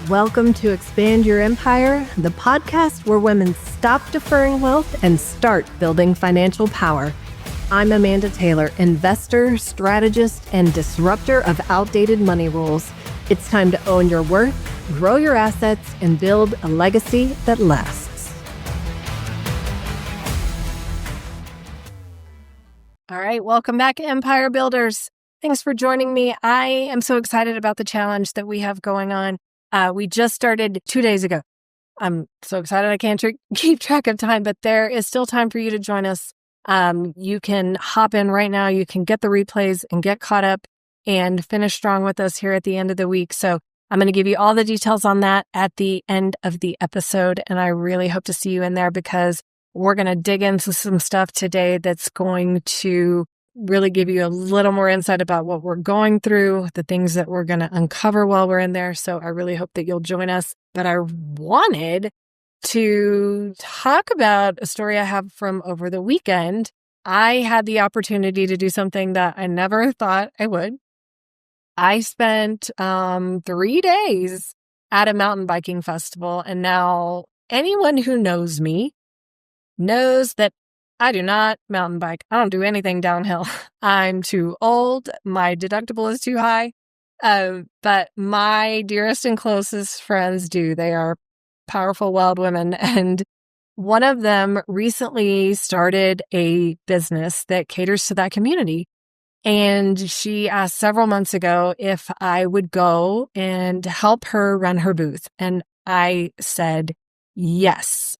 Welcome to Expand Your Empire, the podcast where women stop deferring wealth and start building financial power. I'm Amanda Taylor, investor, strategist, and disruptor of outdated money rules. It's time to own your worth, grow your assets, and build a legacy that lasts. All right, welcome back, Empire Builders. Thanks for joining me. I am so excited about the challenge that we have going on. We just started 2 days ago. I'm so excited I can't keep track of time, but there is still time for you to join us. You can hop in right now. You can get the replays and get caught up and finish strong with us here at the end of the week. So I'm going to give you all the details on that at the end of the episode. And I really hope to see you in there because we're going to dig into some stuff today that's going to really give you a little more insight about what we're going through, the things that we're going to uncover while we're in there. So I really hope that you'll join us. But I wanted to talk about a story I have from over the weekend. I had the opportunity to do something that I never thought I would. I spent 3 days at a mountain biking festival. And now anyone who knows me knows that I do not mountain bike. I don't do anything downhill. I'm too old. My deductible is too high. But my dearest and closest friends do. They are powerful, wild women. And one of them recently started a business that caters to that community. And she asked several months ago if I would go and help her run her booth. And I said, yes.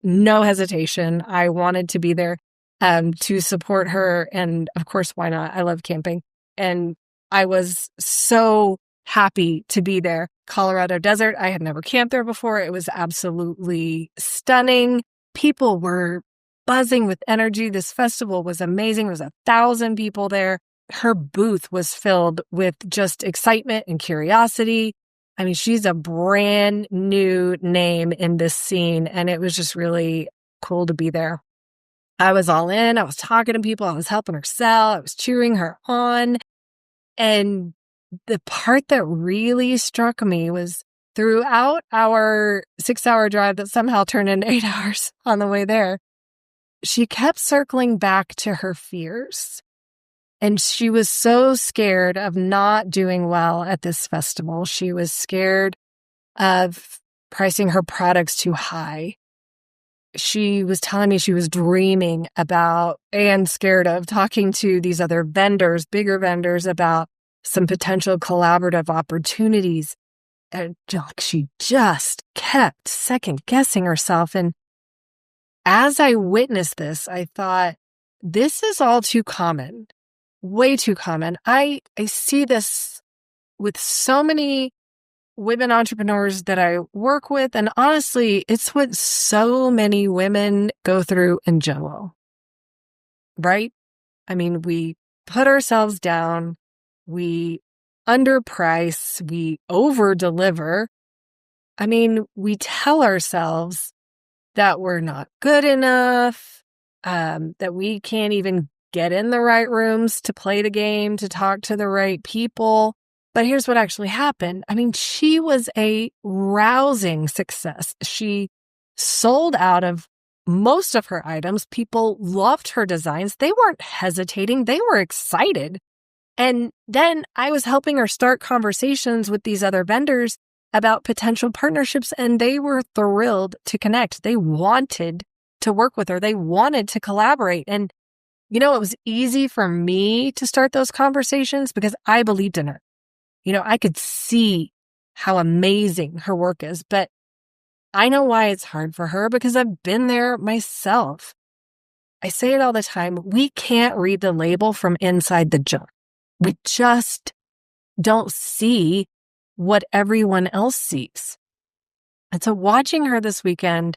No hesitation. I wanted to be there to support her. And of course, why not? I love camping. And I was so happy to be there. Colorado Desert. I had never camped there before. It was absolutely stunning. People were buzzing with energy. This festival was amazing. There was 1,000 people there. Her booth was filled with just excitement and curiosity. I mean, she's a brand new name in this scene, and it was just really cool to be there. I was all in. I was talking to people. I was helping her sell. I was cheering her on. And the part that really struck me was throughout our 6-hour drive that somehow turned into 8 hours on the way there, she kept circling back to her fears. And she was so scared of not doing well at this festival. She was scared of pricing her products too high. She was telling me she was dreaming about and scared of talking to these other vendors, bigger vendors, about some potential collaborative opportunities. And she just kept second guessing herself. And as I witnessed this, I thought, this is all too common. Way too common. I see this with so many women entrepreneurs that I work with. And honestly, it's what so many women go through in general, right? I mean, we put ourselves down, we underprice, we over-deliver. I mean, we tell ourselves that we're not good enough, that we can't even get in the right rooms to play the game, to talk to the right people. But here's what actually happened. I mean, she was a rousing success. She sold out of most of her items. People loved her designs. They weren't hesitating. They were excited. And then I was helping her start conversations with these other vendors about potential partnerships, and they were thrilled to connect. They wanted to work with her. They wanted to collaborate. And you know, it was easy for me to start those conversations because I believed in her. You know, I could see how amazing her work is, but I know why it's hard for her because I've been there myself. I say it all the time. We can't read the label from inside the jar. We just don't see what everyone else sees. And so watching her this weekend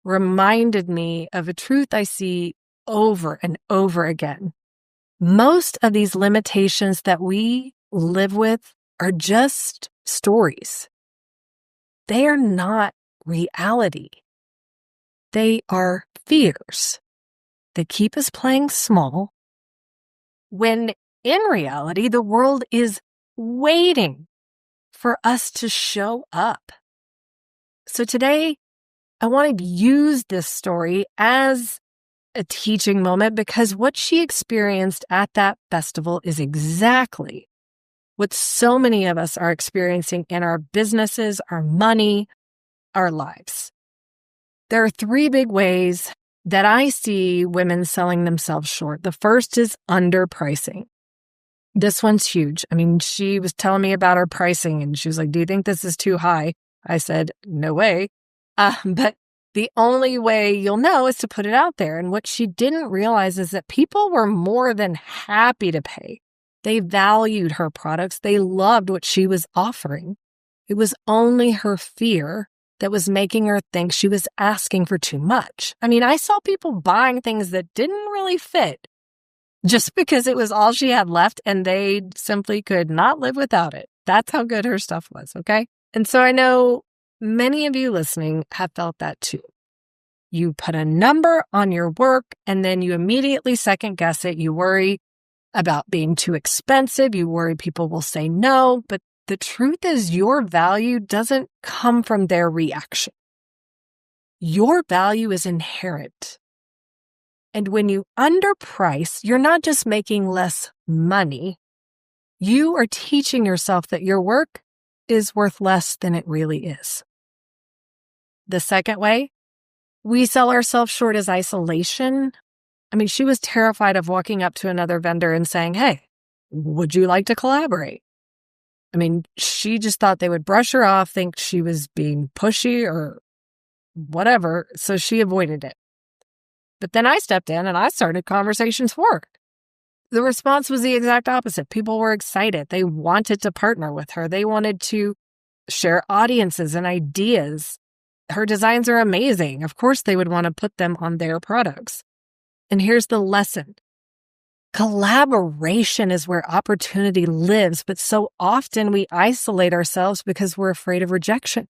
reminded me of a truth I see over and over again. Most of these limitations that we live with are just stories. They are not reality. They are fears that keep us playing small when in reality, the world is waiting for us to show up. So today, I want to use this story as a teaching moment because what she experienced at that festival is exactly what so many of us are experiencing in our businesses, our money, our lives. There are 3 big ways that I see women selling themselves short. The first is underpricing. This one's huge. I mean, she was telling me about her pricing and she was like, "Do you think this is too high?" I said, "No way." But the only way you'll know is to put it out there. And what she didn't realize is that people were more than happy to pay. They valued her products. They loved what she was offering. It was only her fear that was making her think she was asking for too much. I mean, I saw people buying things that didn't really fit just because it was all she had left and they simply could not live without it. That's how good her stuff was, okay? And so I know many of you listening have felt that too. You put a number on your work and then you immediately second guess it. You worry about being too expensive. You worry people will say no. But the truth is your value doesn't come from their reaction. Your value is inherent. And when you underprice, you're not just making less money. You are teaching yourself that your work is worth less than it really is. The second way we sell ourselves short is isolation. I mean, she was terrified of walking up to another vendor and saying, "Hey, would you like to collaborate?" I mean, she just thought they would brush her off, think she was being pushy or whatever, so she avoided it. But then I stepped in and I started conversations for her. The response was the exact opposite. People were excited. They wanted to partner with her. They wanted to share audiences and ideas. Her designs are amazing. Of course, they would want to put them on their products. And here's the lesson. Collaboration is where opportunity lives, but so often we isolate ourselves because we're afraid of rejection.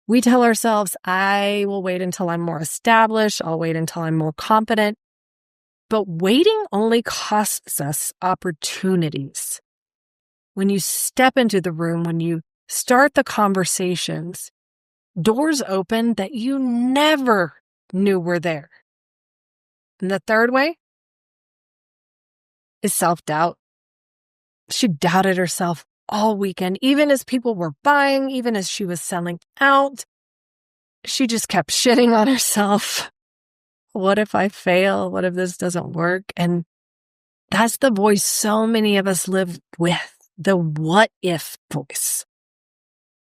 We tell ourselves, "I will wait until I'm more established. I'll wait until I'm more competent." But waiting only costs us opportunities. When you step into the room, when you start the conversations, doors open that you never knew were there. And the third way is self-doubt. She doubted herself all weekend, even as people were buying, even as she was selling out. She just kept shitting on herself. What if I fail? What if this doesn't work? And that's the voice so many of us live with, the what if voice.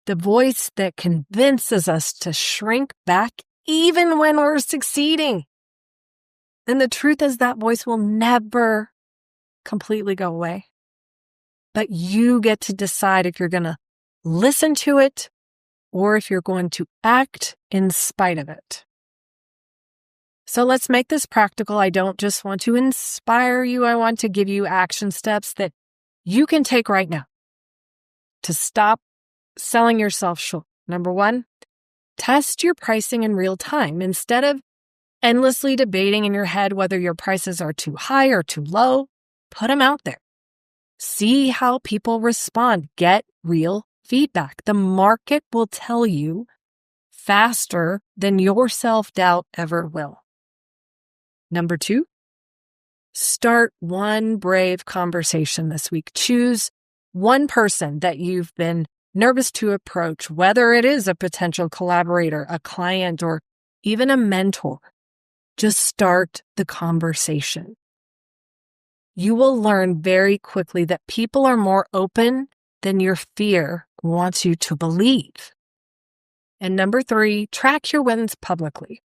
The voice that convinces us to shrink back even when we're succeeding. And the truth is that voice will never completely go away. But you get to decide if you're going to listen to it or if you're going to act in spite of it. So let's make this practical. I don't just want to inspire you. I want to give you action steps that you can take right now to stop selling yourself short. Number 1, test your pricing in real time. Instead of endlessly debating in your head whether your prices are too high or too low, put them out there. See how people respond. Get real feedback. The market will tell you faster than your self-doubt ever will. Number 2, start one brave conversation this week. Choose one person that you've been nervous to approach, whether it is a potential collaborator, a client, or even a mentor. Just start the conversation. You will learn very quickly that people are more open than your fear wants you to believe. And number 3, track your wins publicly.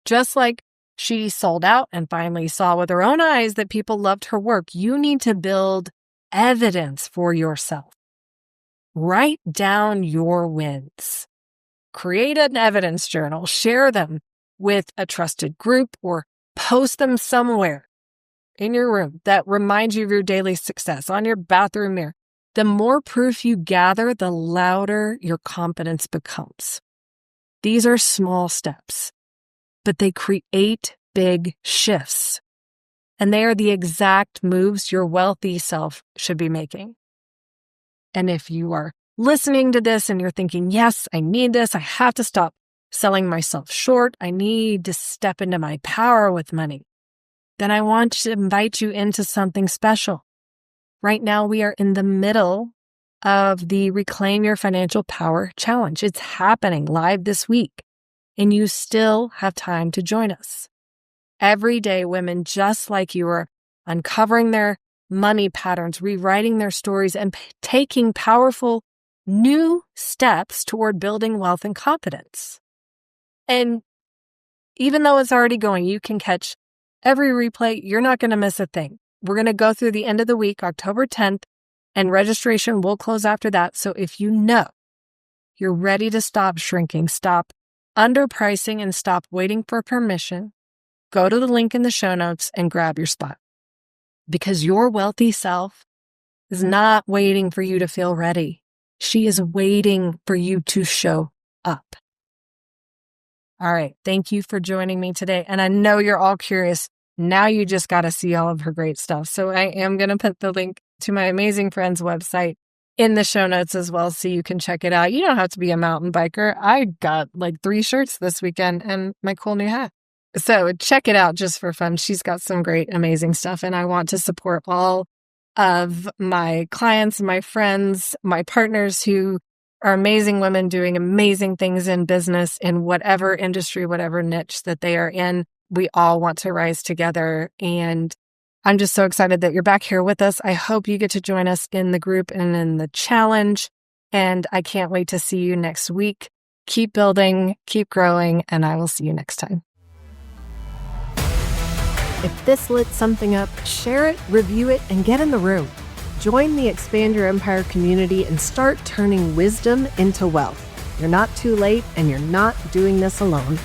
Just like she sold out and finally saw with her own eyes that people loved her work, you need to build evidence for yourself. Write down your wins. Create an evidence journal. Share them with a trusted group or post them somewhere in your room that reminds you of your daily success, on your bathroom mirror. The more proof you gather, the louder your confidence becomes. These are small steps, but they create big shifts. And they are the exact moves your wealthy self should be making. And if you are listening to this and you're thinking, yes, I need this. I have to stop selling myself short. I need to step into my power with money. Then I want to invite you into something special. Right now, we are in the middle of the Reclaim Your Financial Power Challenge. It's happening live this week, and you still have time to join us. Every day, women just like you are uncovering their money patterns, rewriting their stories, and taking powerful new steps toward building wealth and confidence. And even though it's already going, you can catch every replay. You're not going to miss a thing. We're going to go through the end of the week, October 10th, and registration will close after that. So if you know you're ready to stop shrinking, stop underpricing, and stop waiting for permission, go to the link in the show notes and grab your spot. Because your wealthy self is not waiting for you to feel ready. She is waiting for you to show up. All right. Thank you for joining me today. And I know you're all curious. Now you just got to see all of her great stuff. So I am going to put the link to my amazing friend's website in the show notes as well, so you can check it out. You don't have to be a mountain biker. I got like 3 shirts this weekend and my cool new hat. So check it out just for fun. She's got some great, amazing stuff. And I want to support all of my clients, my friends, my partners who are amazing women doing amazing things in business in whatever industry, whatever niche that they are in. We all want to rise together. And I'm just so excited that you're back here with us. I hope you get to join us in the group and in the challenge. And I can't wait to see you next week. Keep building, keep growing, and I will see you next time. If this lit something up, share it, review it, and get in the room. Join the Expand Your Empire community and start turning wisdom into wealth. You're not too late, and you're not doing this alone.